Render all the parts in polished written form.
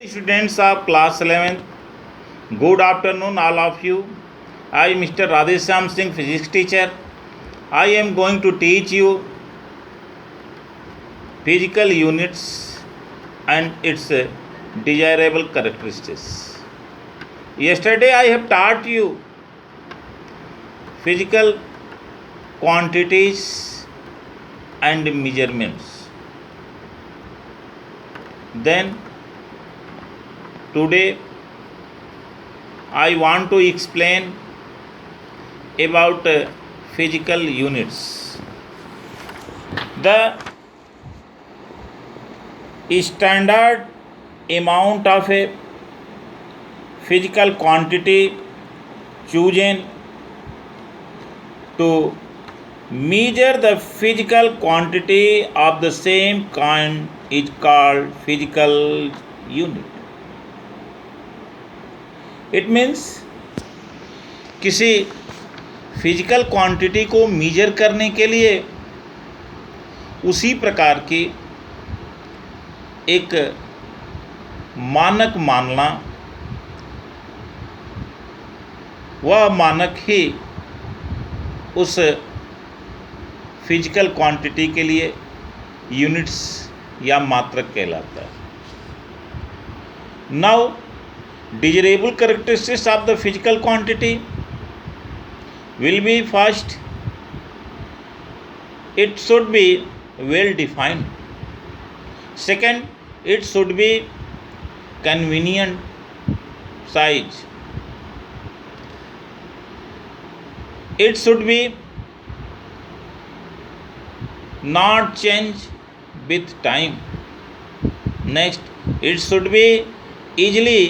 Students of class 11th, good afternoon all of you. I am Mr. Radheshyam Singh, physics teacher. I am going to teach you physical units and its desirable characteristics. Yesterday I have taught you physical quantities and measurements. Then today I want to explain about physical units. The standard amount of a physical quantity chosen to measure the physical quantity of the same kind is called physical unit. It means किसी physical quantity को measure करने के लिए उसी प्रकार की एक मानक मानना, वह मानक ही उस फिजिकल क्वांटिटी के लिए यूनिट्स या मात्रक कहलाता है. Now desirable characteristics of the physical quantity will be: first, it should be well defined. Second, it should be convenient size. It should be not change with time. Next, it should be easily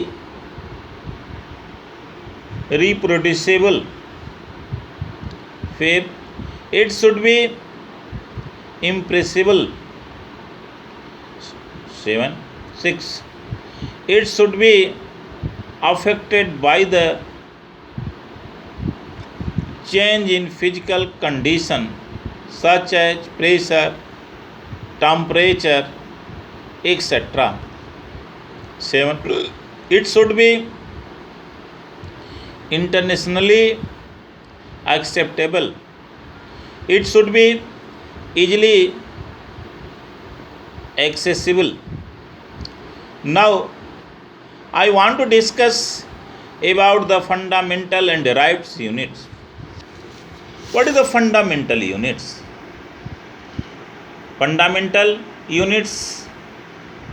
reproducible. Fifth, it should be impressible. 6, it should be affected by the change in physical condition such as pressure, temperature, etc. 7, it should be internationally acceptable. It should be easily accessible. Now I want to discuss about the fundamental and derived units. What is the fundamental units? Fundamental units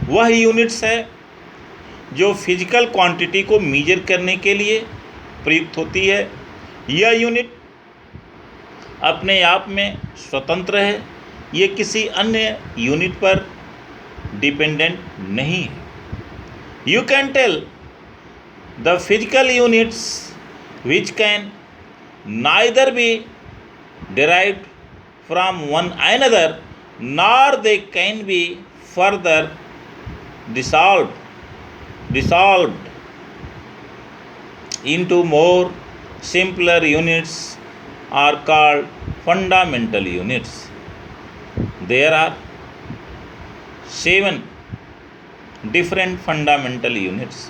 वह units है जो physical quantity को measure करने के लिए प्रयुक्त होती है. यह यूनिट अपने आप में स्वतंत्र है, ये किसी अन्य यूनिट पर डिपेंडेंट नहीं है. You can tell the physical units which can neither be derived from one another nor they can be further dissolved into more simpler units are called fundamental units. There are 7 different fundamental units.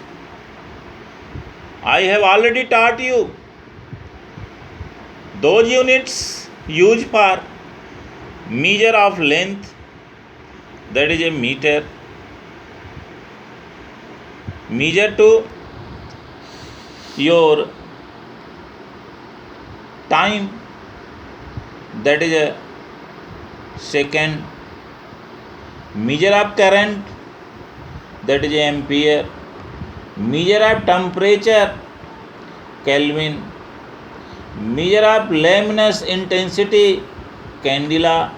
I have already taught you those units used for measure of length, that is a meter, measure to your time, that is a second, measure of current, that is a ampere, measure of temperature, Kelvin, measure of luminous intensity, candela,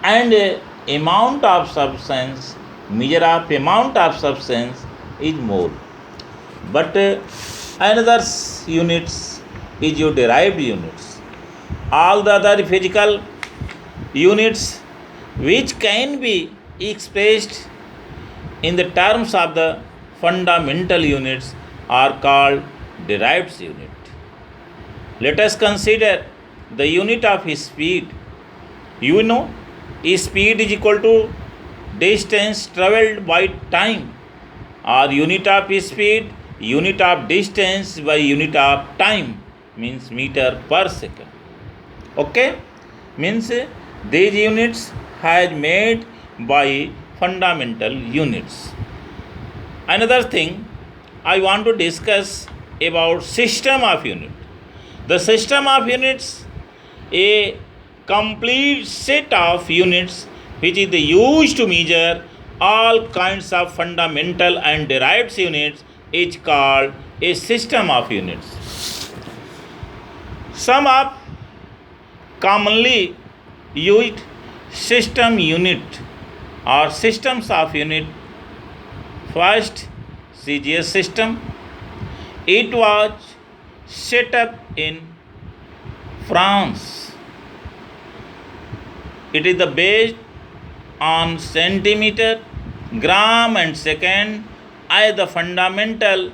and amount of substance, measure of amount of substance is mole. But another units is your derived units. All the other physical units which can be expressed in the terms of the fundamental units are called derived unit. Let us consider the unit of speed. You know, speed is equal to distance travelled by time. or unit of speed, unit of distance by unit of time, means meter per second. Okay, means these units has made by fundamental units. Another thing I want to discuss about system of unit. The system of units, a complete set of units which is used to measure all kinds of fundamental and derived units, is called a system of units. Some of commonly used system unit or systems of unit. First, CGS system. It was set up in France. It is based on centimeter, gram and second as the fundamental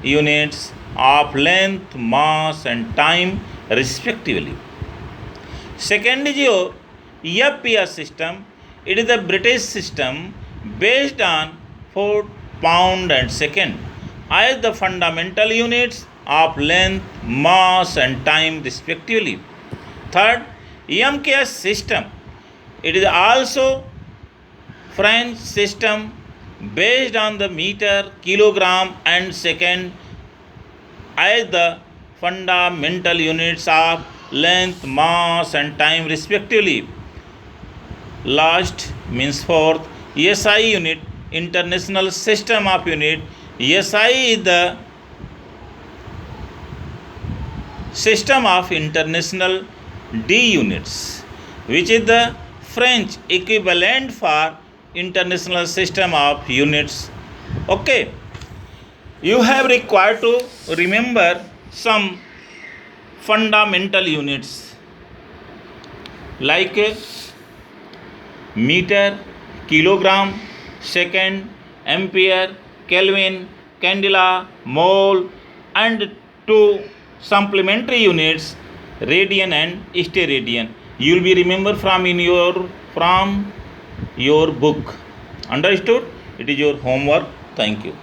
units of length, mass and time respectively. Second is your FPS system. It is a British system based on foot, pound and second as the fundamental units of length, mass and time respectively. Third, EMKS system. It is also French system based on the meter, kilogram and second as the fundamental units of length, mass and time respectively. Last means fourth, SI unit, International System of Unit. SI is the system of international D units, which is the French equivalent for International System of Units. Okay, you have required to remember some fundamental units like meter, kilogram, second, ampere, Kelvin, candela, mole and two supplementary units, radian and steradian. You will be remember from your book. Understood? It is your homework. Thank you.